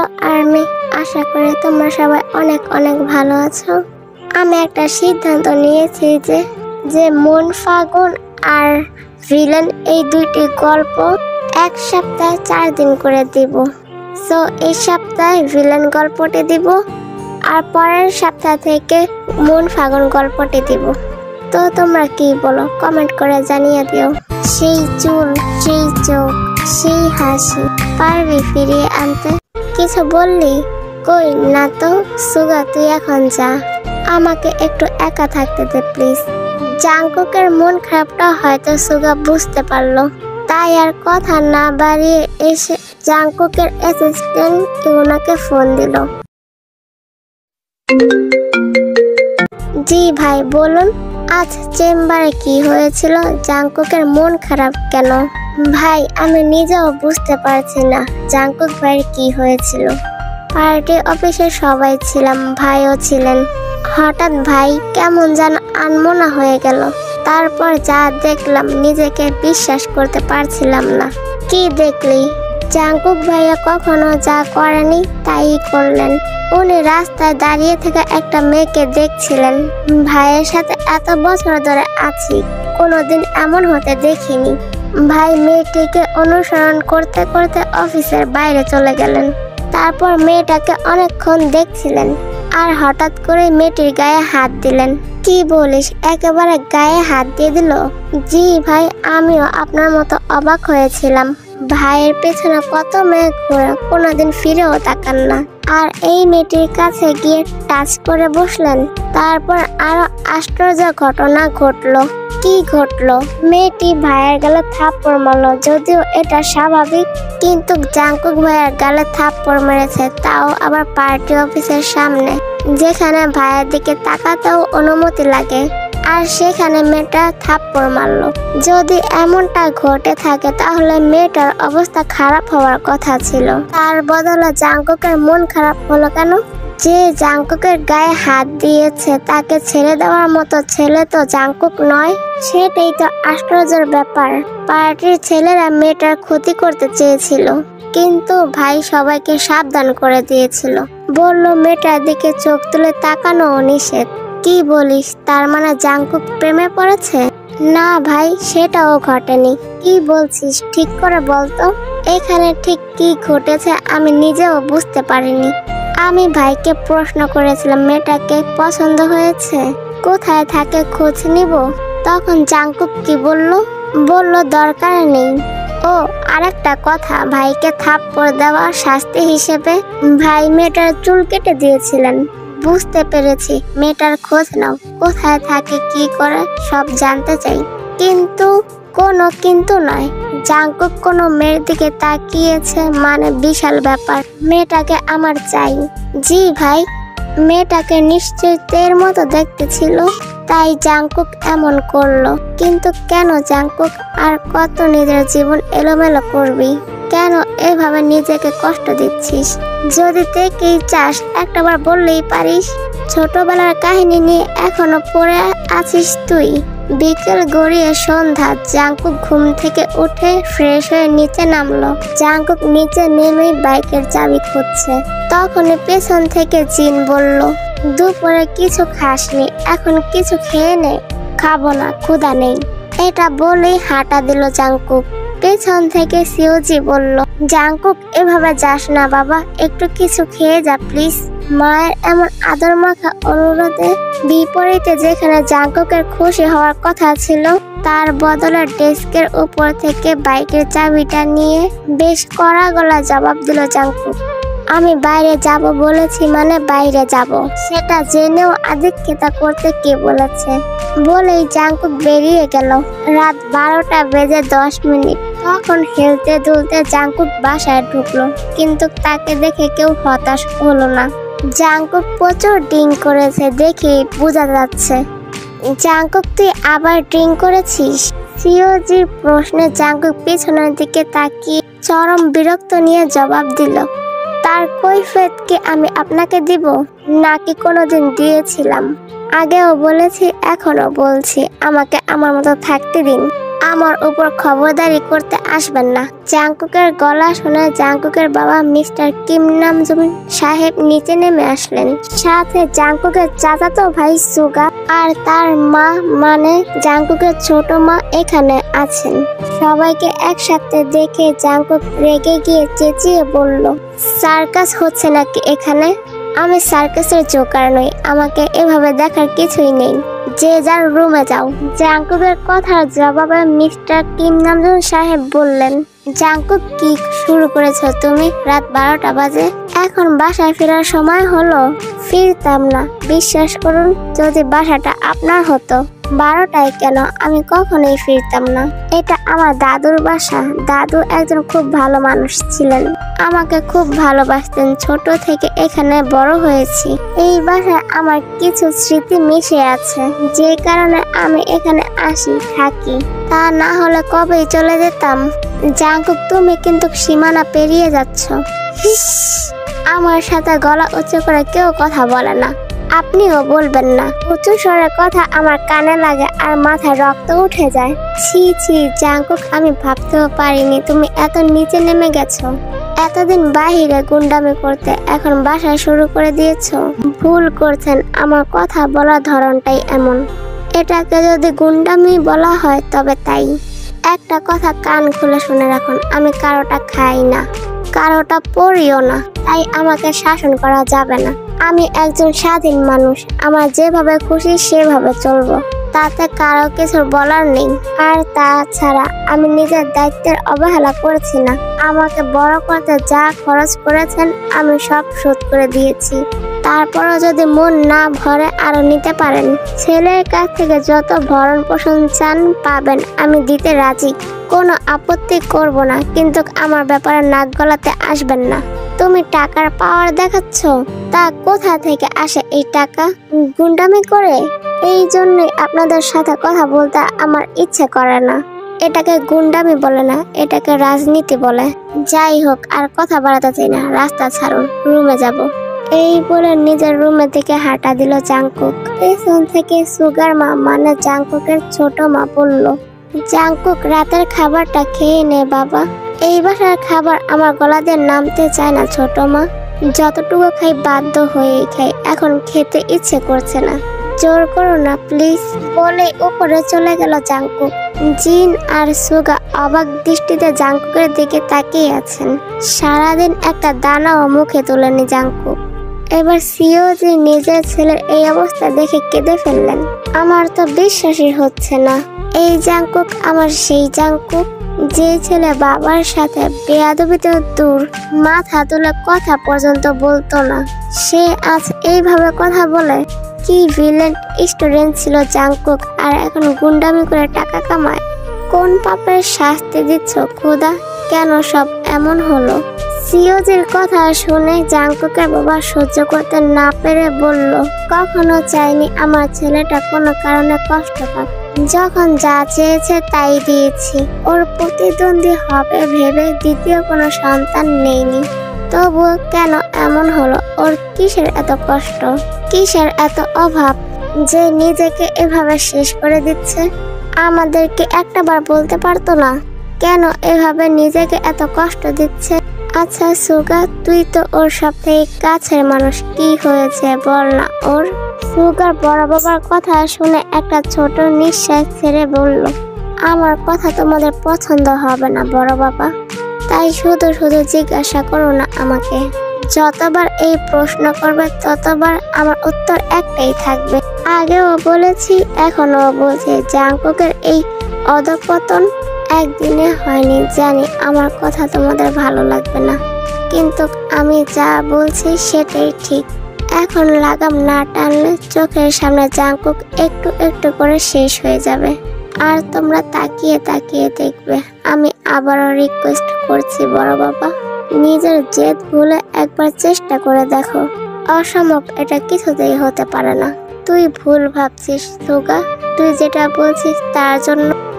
Hello army, আশা করি তোমরা সবাই অনেক অনেক ভালো আছো। আমি একটা সিদ্ধান্ত নিয়েছি যে মন ফাগুন আর ভিলেন এই দুইটি গল্প এক সপ্তাহে 4 দিন করে দিব। সো এই সপ্তাহে ভিলেন গল্পটি দিব আর পরের সপ্তাহ থেকে মন ফাগুন গল্পটি দিব। তো তোমরা কি বলো কমেন্ট করে জানিয়ে দিও। সেই চুল, সেই চোখ, সেই হাসি পারবি ফিরিয়ে আনতে? কিছু বললি? কই না তো। সুগা তুই এখন যা, আমাকে একটু একা থাকতে দে প্লিজ। জাংকুকের মন খারাপটা হয়তো সুগা বুঝতে পারলো, তাই আর কথা না বাড়িয়ে এসে জাংকুকের অ্যাসিস্ট্যান্ট ইউনাকে ফোন দিল। জি ভাই বলুন, আজ চেম্বারে কি হয়েছিল? জাংকুকের মন খারাপ কেন? ভাই আমি নিজেও বুঝতে পারছি না জাংকুক ভাইয়ের কি হয়েছিল। পার্টি অফিসে সবাই ছিলাম, ভাইও ছিলেন। হঠাৎ ভাই কেমন যেন আনমনা হয়ে গেল। তারপর যা দেখলাম নিজেকে বিশ্বাস করতে পারছিলাম না। কি দেখলি? জাংকুক ভাইয়া কখনো যা করেনি তাই করলেন। উনি রাস্তায় দাঁড়িয়ে থেকে একটা মেয়েকে দেখছিলেন। ভাইয়ের সাথে এত বছর ধরে আছি, কোনোদিন এমন হতে দেখিনি। ভাই মেয়েটিকে অনুসরণ করতে করতে অফিসের বাইরে চলে গেলেন। তারপর মেয়েটাকে অনেকক্ষণ দেখছিলেন আর হঠাৎ করে মেয়েটির গায়ে হাত দিলেন। কি বলিস, একেবারে গায়ে হাত দিয়ে দিল? জি ভাই, আমিও আপনার মতো অবাক হয়েছিলাম। ভাইয়ের পেছনে কত মেয়ে ঘোরে, কোনোদিন ফিরেও তাকান না, আর এই মেয়েটির কাছে গিয়ে টাচ করে বসলেন। তারপর আরো আশ্চর্য ঘটনা ঘটলো। কি ঘটলো? মেয়েটি ভাইয়ের গালে থাপ্পড় মারল। যদিও এটা স্বাভাবিক, কিন্তু জাংকুক ভাইয়ের গালে থাপ্পড় মেরেছে, তাও আবার পার্টি অফিসের সামনে, যেখানে ভাইয়ের দিকে তাকাতেও অনুমতি লাগে, আর সেখানে মেয়েটা থাপ্পড় মারলো। যদি এমনটা ঘটে থাকে তাহলে মেয়েটার অবস্থা খারাপ হওয়ার কথা ছিল। তার বদলে জাংকুকের মন খারাপ হলো কেন? যে জাংকুকের গায়ে হাত দিয়েছে তাকে ছেড়ে দেওয়ার মতো ছেলে তো জাংকুক নয়। সেটাই তো আশ্চর্যের ব্যাপার। পার্টির ছেলেরা মেয়েটার ক্ষতি করতে চেয়েছিল, কিন্তু ভাই সবাইকে সাবধান করে দিয়েছিল। বলল মেয়েটার দিকে চোখ তুলে তাকানো নিষেধ। কি বলিস, তার মানে জাংকুক প্রেমে পড়েছে? না ভাই, সেটাও ঘটেনি। কি বলছিস ঠিক করে বলতো। এখানে ঠিক কি ঘটেছে আমি নিজেও বুঝতে পারিনি। আমি ভাইকে প্রশ্ন করেছিলাম মেয়েটাকে পছন্দ হয়েছে, কোথায় থাকে খোঁজ নিব। তখন জাংকুক কি বলল? বলল দরকার নেই। ও আরেকটা কথা, ভাইকে থাপ্পড় দেওয়া শাস্তি হিসেবে ভাই মেয়েটার চুল কেটে দিয়েছিলেন। বুঝতে পেরেছি, মেয়েটার খোঁজ নাও, কোথায় থাকে কি করে সব জানতে চাই। কিন্তু কোনো কিন্তু নয়, জাংকুক কোনো মেয়ের দিকে তাকিয়েছে মানে বিশাল ব্যাপার। মেয়েটাকে আমার চাই। জি ভাই, মেয়েটাকে নিশ্চয়ই তের মতো দেখতে ছিল, তাই জাংকুক এমন করলো। কিন্তু কেন জাংকুক? আর কত নিজের জীবন এলোমেলো করবি? কেন এভাবে নিজেকে কষ্ট দিচ্ছিস? যদি তেকেই চাস একটাবার বললেই পারিস। ছোটবেলার কাহিনী নিয়ে এখনো পড়ে আছিস তুই। বিকেল গড়িয়ে সন্ধ্যা। জাংকুক ঘুম থেকে উঠে ফ্রেশ হয়ে নিচে নামলো। জাংকুক নিচে নেমেই বাইকের চাবি খুঁজছে। তখনই পেছন থেকে জিন বলল, দুপুরে কিছু খাসনি, এখন কিছু খেয়ে নে। খাবো না, ক্ষুধা নেই। এটা বলেই হাঁটা দিল জাংকুক। পেছন থেকে সিওজি বলল, জাংকুক এভাবে যাস না বাবা, একটু কিছু খেয়ে যা প্লিজ। মায়ের এমন আদর মাখা অনুরোধে বিপরীতে যেখানে জাংকুকের খুশি হওয়ার কথা ছিল, তার বদলে ডেস্কের উপর থেকে বাইকের চাবিটা নিয়ে বেশ কড়া গলা জবাব দিল জাংকুক। আমি বাইরে যাব বলেছি মানে বাইরে যাব, সেটা জেনেও আদিক্ষেতা করতে কে বলেছে? বলেই জাংকুক বেরিয়ে গেল। রাত 12টা বেজে 10 মিনিট। তখন হেলতে দুলতে জাংকুক বাসায় ঢুকলো, কিন্তু তাকে দেখে কেউ হতাশ হলো না। জাংকুক প্রচুর ড্রিঙ্ক করেছে দেখে বোঝা যাচ্ছে। জাংকুক তুই আবার ড্রিঙ্ক করেছিস? সিওজির প্রশ্নে জাংকুক পিছনের দিকে তাকিয়ে চরম বিরক্ত নিয়ে জবাব দিল, তার কৈফিয়ত কি আমি আপনাকে দিব? নাকি কোনোদিন দিয়েছিলাম? আগেও বলেছি, এখনো বলছি, আমাকে আমার মতো থাকতে দিন। আমার উপর খবরদারি করতে আসবেন না। জাংকুকের গলা শুনে জাংকুকের বাবা মিস্টার কিম নামজুম সাহেব নিচে নেমে আসলেন। সাথে জাংকুকের চাচাতো ভাই সুগা আর তার মা মানে জাংকুকের ছোট মা এখানে আছেন। সবাইকে একসাথে দেখে জাংকুক রেগে গিয়ে চেঁচিয়ে বলল, সার্কাস হচ্ছে নাকি এখানে? আমি সার্কাসের জোকার নই, আমাকে এভাবে দেখার কিছুই নেই। যে যার রুমে যাও। জাংকুকের কথার জবাবে মিস্টার কিম নামজুম সাহেব বললেন, জাংকুক কি শুরু করেছো তুমি? রাত 12টা বাজে, এখন বাসায় ফেরার সময় হলো। ফিরতাম না, বিশ্বাস করুন, যদি বাসাটা আপনার হতো। 12টায় কেন? আমি কখনোই ফিরতাম না। এটা আমার দাদুর বাসা। দাদু একজন খুব ভালো মানুষ ছিলেন, আমাকে খুব ভালোবাসতেন। ছোট থেকে এখানে বড় হয়েছি। এই বাসায় আমার কিছু স্মৃতি মিশে আছে, যে কারণে আমি এখানে আসি, থাকি। তা না হলে কবেই চলে যেতাম। জাংকুক, তুমি কিন্তু সীমানা পেরিয়ে যাচ্ছ। আমার সাথে গলা উঁচু করে কেউ কথা বলে না, আপনিও বলবেন না। উঁচু স্বরে কথা আমার কানে লাগে আর মাথায় রক্ত উঠে যায়। ছি ছি জাংকুক, আমি ভাবতেও পারিনি তুমি এত নিচে নেমে গেছো। এতদিন বাহিরে গুন্ডামি করতে, এখন বাসায় শুরু করে দিয়েছো। ভুল করছেন, আমার কথা বলার ধরনটাই এমন। এটাকে যদি গুন্ডামি বলা হয় তবে তাই। একটা কথা কান খুলে শুনে রাখুন, আমি কারোটা খাই না, কারোটা পড়িও না, তাই আমাকে শাসন করা যাবে না। আমি একজন স্বাধীন মানুষ, আমার যেভাবে খুশি সেভাবে চলবো, তাতে কারো কিছু বলার নেই। আর তাছাড়া আমি নিজের দায়িত্বের অবহেলা করছি না। আমাকে বড় করতে যা খরচ করেছেন আমি সব শোধ করে দিয়েছি। তারপরও যদি মন না ভরে আরো নিতে পারেন। ছেলের কাছ থেকে যত ভরণ পোষণ চান পাবেন, আমি দিতে রাজি, কোনো আপত্তি করব না। কিন্তু আমার ব্যাপারে নাক গলাতে আসবেন না। তুমি টাকার পাওয়ার দেখাচ্ছ, তা কোথা থেকে আসে এই টাকা? গুন্ডামি করে? এই জন্যই আপনাদের সাথে কথা বলতে আমার ইচ্ছে করে না। এটাকে গুন্ডামি বলে না, এটাকে রাজনীতি বলে। যাই হোক, আর কথা বাড়াতে চাই না, রাস্তা ছাড়ুন, রুমে যাব। এই বলে নিজের রুমের দিকে হাঁটা দিল জাংকুক। পেছন থেকে সুগার মা মানে জাংকুকের ছোট মা বলল, জাংকুক, রাতের খাবারটা খেয়ে নে বাবা। এই বাসার খাবার আমার গলা দিয়ে নামতে চায় না ছোট মা। যতটুকু খাই বাধ্য হয়েই খাই, এখন খেতে ইচ্ছে করছে না। জোর করো না প্লিজ। বলে উপরে চলে গেল জাংকুক। জিন আর সুগা অবাক দৃষ্টিতে জাংকুকের দিকে তাকিয়ে আছেন। সারাদিন একটা দানাও মুখে তোলেনি জাংকুক। এবার সিওজি নিজের ছেলের এই অবস্থা দেখে কেঁদে ফেললেন। আমার তো বিশ্বাসই হচ্ছে না, এই জাংকুক আমার সেই জাংকুক, যে ছেলে বাবার সাথে বেয়াদবিতেও দূর, মাথা তুলে কথা পর্যন্ত বলতো না, সে আজ এইভাবে কথা বলে। কি ভিলেন স্টুডেন্ট ছিল জাংকুক, আর এখন গুন্ডামি করে টাকা কামায়। কোন পাপের শাস্তি দিচ্ছ খোদা? কেন সব এমন হলো? সিওজির কথা শুনে জাংকুকের বাবা সহ্য করতে না পেরে বলল, কখনো চাইনি আমার ছেলেটা কোনো কারণে কষ্ট পাক। যখন যা চেয়েছে তাই দিয়েছি। ওর প্রতিদ্বন্দ্বী হবে ভেবে দ্বিতীয় কোনো সন্তান নেইনি। তবুও কেন এমন হলো? ওর কিসের এত কষ্ট, কিসের এত অভাব যে নিজেকে এভাবে শেষ করে দিচ্ছে? আমাদেরকে একটাবার বলতে পারতো না কেন এভাবে নিজেকে এত কষ্ট দিচ্ছে? আচ্ছা সুগা, তুই তো ওর সবথেকে কাছের মানুষ, কি হয়েছে বল না ওর? সুগার বড় বাবার কথা শুনে একটা ছোট নিঃশ্বাস ছেড়ে বলল, আমার কথা তোমাদের পছন্দ হবে না বড় বাবা, তাই শুধু শুধু জিজ্ঞাসা করো না আমাকে। যতবার এই প্রশ্ন করবে ততবার আমার উত্তর একটাই থাকবে। আগেও বলেছি, এখনো বলছি, জাংকুকের এই অধঃপতন একদিনে হয়নি। জানি আমার কথা তোমাদের ভালো লাগবে না, কিন্তু আমি যা বলছি সেটাই ঠিক। এখন লাগাম না টানলে চোখের সামনে জাংকুক একটু একটু করে শেষ হয়ে যাবে, আর তোমরা তাকিয়ে তাকিয়ে দেখবে। আমি আবারও রিকোয়েস্ট করছি বড় বাবা, নিজের জেদ ভুলে একবার চেষ্টা করে দেখো। অসম্ভব এটা কিছুতেই হতে পারে না। তুই ভুল ভাবছিস সুগা, তুই যেটা বলছিস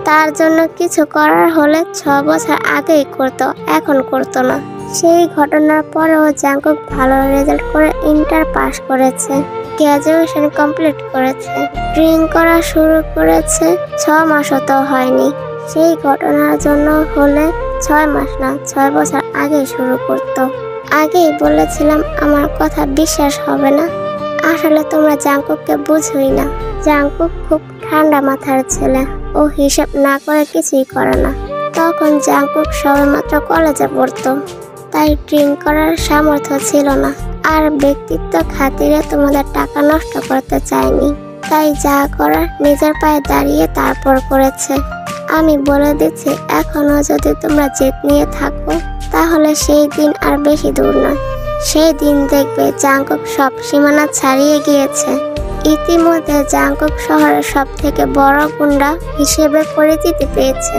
তার জন্য কিছু করার হলে 6 বছর আগেই করতো, এখন করতো না। সেই ঘটনার পরেও জাংকুক ভালো রেজাল্ট করে ইন্টার পাস করেছে, গ্র্যাজুয়েশন কমপ্লিট করেছে, ড্রিঙ্ক করা শুরু করেছে 6 মাসও তো হয়নি। সেই ঘটনার জন্য হলে 6 মাস না 6 বছর আগে শুরু করতো। আগেই বলেছিলাম আমার কথা বিশ্বাস হবে না। আসলে তোমরা জাংকুককে বুঝোই না। জাংকুক খুব ঠান্ডা মাথার ছেলে, ও হিসাব না করে কিছুই করে না। তখন জাংকুক সবেমাত্র কলেজে পড়তো, তাই ড্রিঙ্ক করার সামর্থ্য ছিল না। আর ব্যক্তিত্ব খাতিরে তোমাদের টাকা নষ্ট করতে চায়নি, তাই যা করার নিজের পায়ে দাঁড়িয়ে তারপর করেছে। আমি বলে দিচ্ছি, এখনো যদি তোমরা জেদ নিয়ে থাকো তাহলে সেই দিন আর বেশি দূর নয়। সেই দিন দেখবে জাংকুক সব সীমানা ছাড়িয়ে গিয়েছে। ইতিমধ্যে জাংকুক শহরের সব থেকে বড় গুন্ডা হিসেবে পরিচিতি পেয়েছে,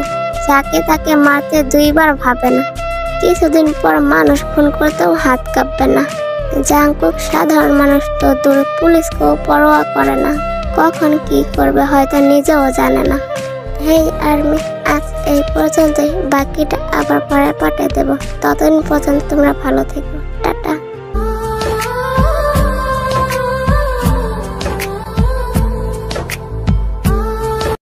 যাকে তাকে মারতে 2 বার ভাবে না। কিছুদিন পর মানুষ খুন করতেও হাত কাঁপবে না। জাংকুক সাধারণ মানুষ তো দূর, পুলিশকেও পরোয়া করে না। কখন কি করবে হয়তো নিজেও জানে না। হেই আর্মি, আজ এই পর্যন্তই, বাকিটা আবার পরে পাঠিয়ে দেব। ততদিন পর্যন্ত তোমরা ভালো থেকো।